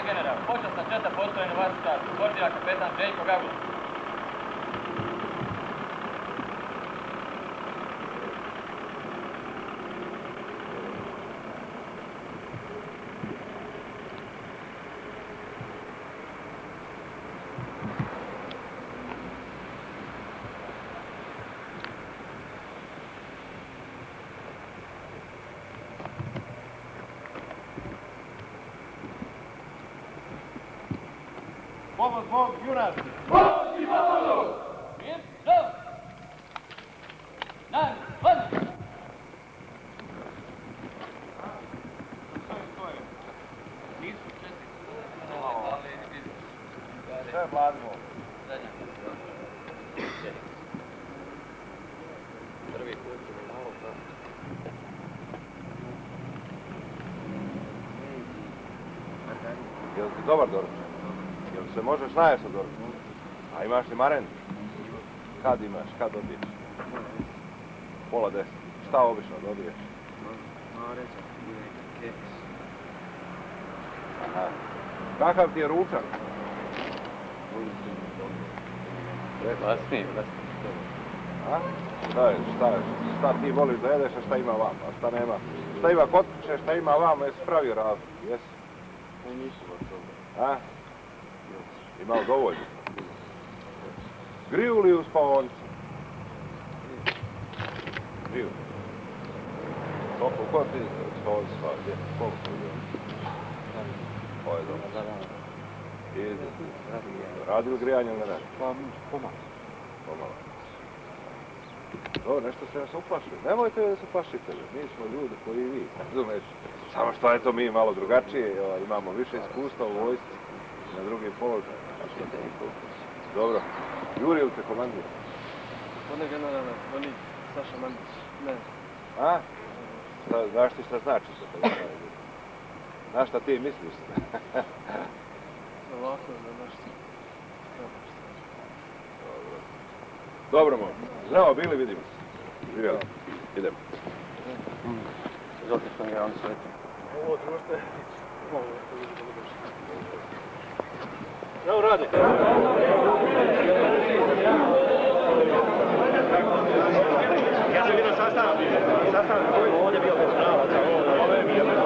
general, počasna četa postoje Novarska, kordira kapetan Željko Gagus. Pomoć Bog, junaci! Pomoć i pomoć! Mir, zdrav! Nan, van! Nisu česti. Sve je vladimo. Prvi put je malo to. Jel ti dobar doručak? Jel se možeš najest od doručka? A imaš li marendu? Kad imaš? Kad dobiješ? Pola 10. Šta obično dobiješ? Mareća, keks. Aha. Kakav ti je ručak? Vlastni. A? Šta ti voliš da jedeš, a šta ima vam, a šta nema? Šta ima kod kuće, šta ima vam, jesi pravi razlik, jesi? Nisu od toga. A? Imao dovoljno. Griju li u spavonicu? Griju. Koliko, u kojoj ti spavonicu spavaš? Gdje? Koliko su ljudi? Ovo je dobro. I radi li grijanje ili ne radi? Pa, pomalo. Pomalo. Dobro, nešto ste nas uplašili. Nemojte da se plašite, mi smo ljudi koji i vi. Razumeš? Samo što je to mi malo drugačije, imamo više iskustva u vojsci na drugim položajima. Dobro. Juri ili te komandira? One generalne, oni Saša Mandić, ne. A? Znaš ti šta znači se? Znaš šta ti misliš? Ovako, znaš ti. Dobro, moj. Zdravo bili, vidimo se. Živjelo. Idemo. Izvolite što mi je on sveti. Ovo društe. Evo radi. Ja sam vidio sastav koji ovdje bio bez pravaca, ovo je bio bez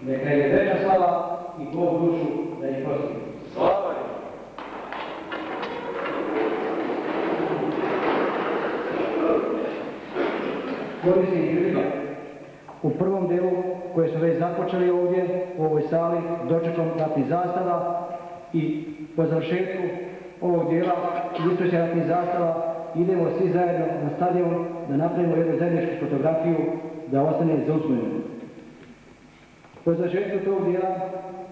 Neka je veća slava i Bog dušu da ih prosti. Slava je! Korisnik prilika. U prvom delu koje su već započeli ovdje u ovoj sali dočekom ratnih zastava i po završetku ovog dijela listoća ratnih zastava idemo svi zajedno na stadion da napravimo jednu zajedničku fotografiju da ostane za uspomenu. Po završetku tog dijela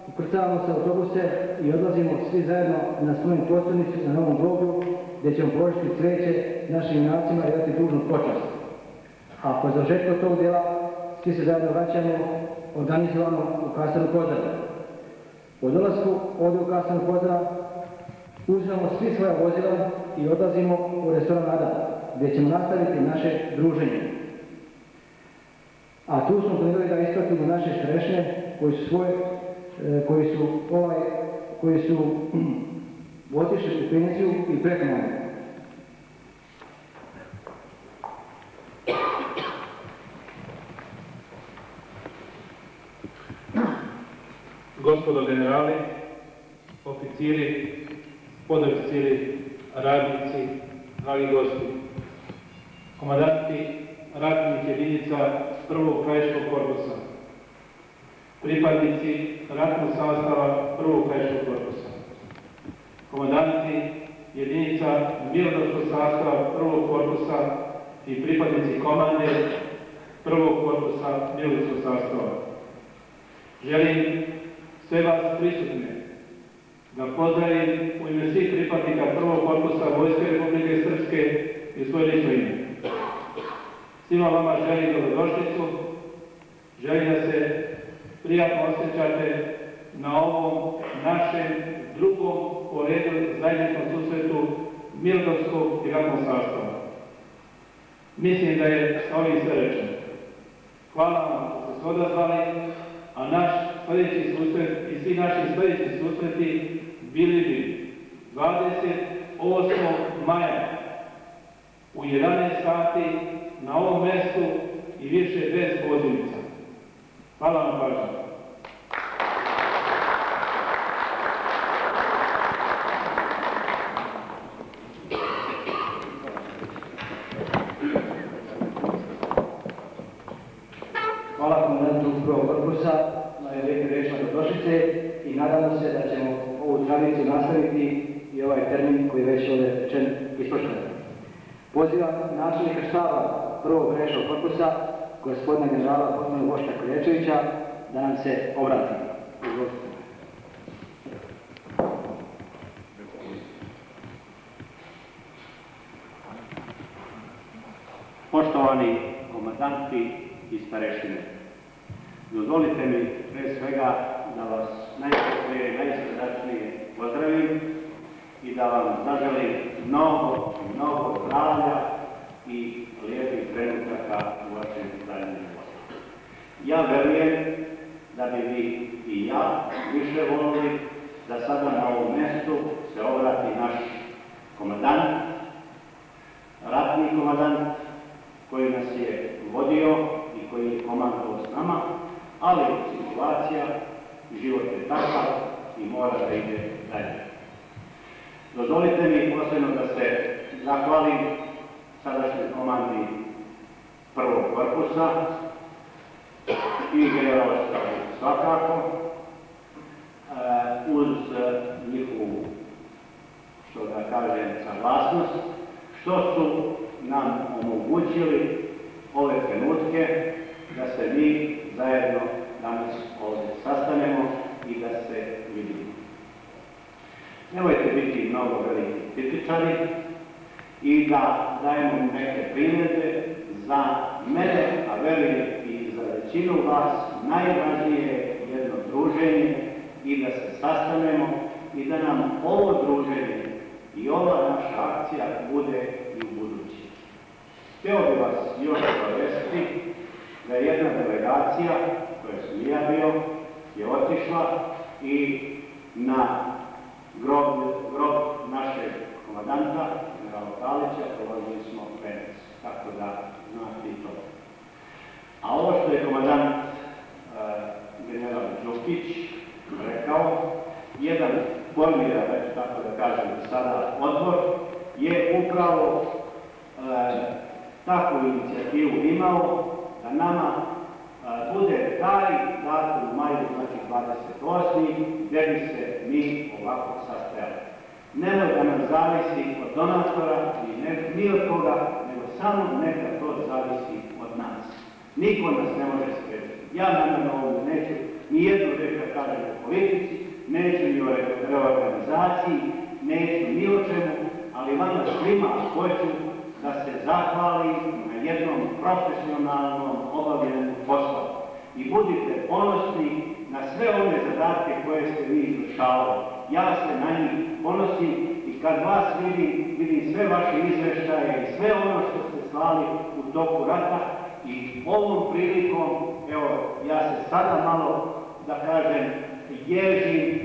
ukrcavamo se u autobuse i odlazimo svi zajedno na svoju postavnicu na Novom groblju gdje ćemo položiti cvijeće našim junacima i dati dužnu počast. A po završetku tog dijela svi se zajedno vraćamo organizovano u Kasarnu Kozara. Po dolasku ovdje u Kasarnu Kozara uzimamo svi svoja vozila i odlazimo u restoran Ada, gdje ćemo nastaviti naše druženje. A tu smo planirali da ispratimo naše starešine koji su otišli u penziju i prekomanu. Gospodo generali, oficiri, podoficiri, radnici, dragi gosti, komandanti ratnih jedinica prvog krajiškog korpusa, pripadnici ratnog sastava prvog krajiškog korpusa, komandanti jedinica mirnodopskog sastava prvog korpusa i pripadnici komande prvog korpusa mirnodopskog sastava. Želim sve vas prisutne da pozdravim u ime svih pripadnika prvog korpusa Vojske Republike Srpske i svoje lično ime. Svima vama želim dobrodošlicu, želim da se prijatno osjećate na ovom našem drugom po redu zajedničkom susretu mirnodopskog i ratnog sastava. Mislim da je sa ovim sve rečeno. Hvala vam što ste se odazvali, a naš sljedeći susret i svi naši sljedeći susreti bili bi 28. maja u 11 sati na ovom mjestu i više bez pozivnica. Hvala vam pažnju. Hvala komandantu prvog korpusa na lijepim riječima dobrodošlice i nadamo se da ćemo ovu tradiciju nastaviti i ovaj termin koji već ovdje rečen ispoštovati. Pozivam načelnika štaba prvog krajiškog korpusa, gospodina generala potpunog Boška Kolječevića, da nam se obrati. Poštovani komandanti i starešine, dozvolite mi pre svega da vas najtoplije i najsrdačnije pozdravim i da vam zaželim mnogo zdravlja i lijepih trenutaka u vašem zajednom poslu. Ja verujem da bi vi i ja više volili da sada na ovom mjestu se obrati naš komandant, ratni komandant koji nas je vodio i koji je komandovao s nama, ali situacija i život je takav i mora da ide dalje. Dozvolite mi posebno da se zahvalim sadašnjoj komandi prvog korpusa i generalštabu svakako uz njihovu, što da kažem, saglasnost, što su nam omogućili ove trenutke da se mi zajedno danas ovdje sastanemo i da se vidimo. Nemojte biti mnogo veliki kritičari i da dajemo neke primjedbe. Za mene, a verujem i za većinu vas, najvažnije je jedno druženje i da se sastanemo i da nam ovo druženje i ova naša akcija bude i u budući. Htio bi vas još obavestiti da je jedna delegacija, koja sam i ja bio, je otišla i na grob našeg komandanta, generala Palića, položili smo venec, tako da znate i to. A ovo što je komandant general Đukić rekao, jedan formiran, tako da kažem sada, odbor je upravo takvu inicijativu imao da nama bude taj datum u maju, znači 28. gdje bi se mi ovako sastajali. Nemoj da nam zavisi od donatora ni od koga, nego samo neka to zavisi od nas. Niko nas ne može spriječiti. Ja naravno ovo neću ni jednu reč da kažem o politici, neću ni o reorganizaciji, neću ni o čemu, ali vama svima hoću da se zahvalim na jednom profesionalnom obavljenom poslu. I budite ponosni na sve one zadatke koje ste vi izvršavali. Ja se na njih ponosim i kad vas vidim sve vaše izveštaje i sve ono što ste slali u toku rata i ovom prilikom, evo, ja se sada malo, da kažem, ježim